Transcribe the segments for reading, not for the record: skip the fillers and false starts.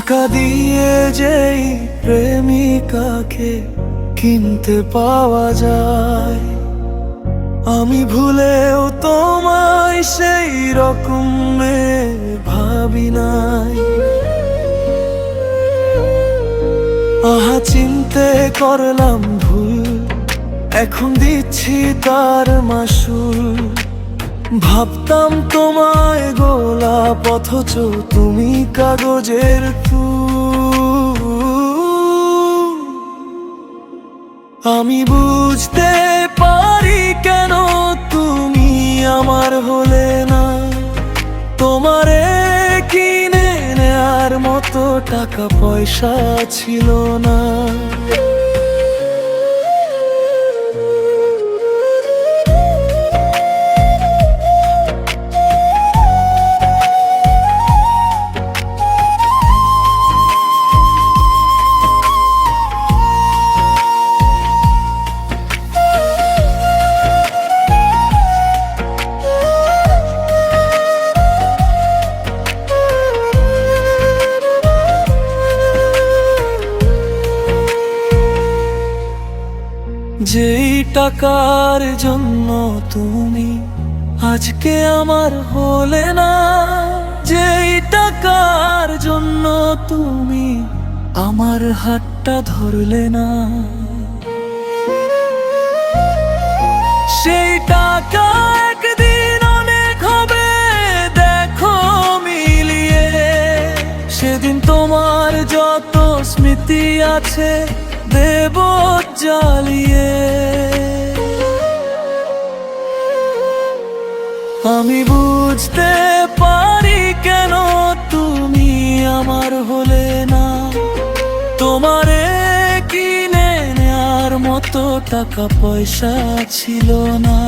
টাকা দিয়ে যেই প্রেমিকাকে কিনতে পাওয়া যায়, আমি ভুলেও তোমায় সেই রকম ভাবি নাই। আহা চিনতে করলাম ভুল, এখন দিচ্ছি তার মাসুল। ভাবতাম তোমায় গোলাপ অথচ তুমি কাগজের ফুল। আমি বুঝতে পারি কেন তুমি আমার হলে না, তোমারে কিনে নেয়ার মতো টাকা পয়সা ছিল না। যেই টাকার জন্য তুমি আজকে আমার হলে না, যেই টাকার জন্য তুমি আমার হাতটা ধরলে না, সেই টাকা একদিন অনেক হবে দেখো মিলিয়ে। সেদিন তোমার যত স্মৃতি আছে দেব জ্বালিয়ে। আমি বুঝতে পারি কেন তুমি আমার হলে না, তোমারে কিনে নেয়ার মতো টাকা পয়সা ছিল না।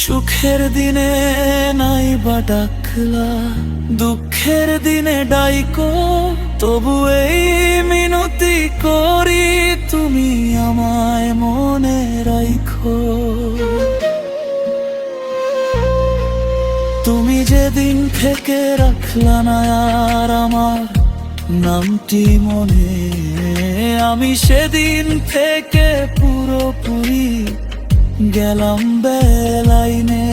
সুখের দিনে নাই বা ডাকলা, দুঃখের দিনে ডাইকো, তবু এই মিনতি করি তুমি আমায় মনে রাইখো। তুমি যেদিন থেকে রাখলা না আর আমার নামটি মনে, আমি সেদিন থেকে পুরোপুরি গেলাম বেলাইনে।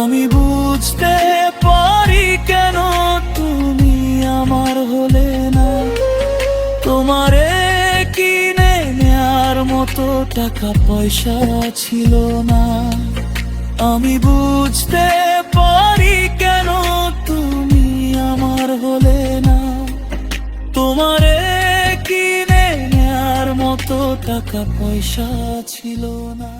আমি বুঝতে পারি কেন তুমি আমার হলে না, তোমারে কিনে নেয়ার মতো টাকা পয়সা ছিল না। আমি বুঝতে পারি কেন তুমি আমার হলে না, তোমারে কিনে নেয়ার মতো টাকা পয়সা ছিল না।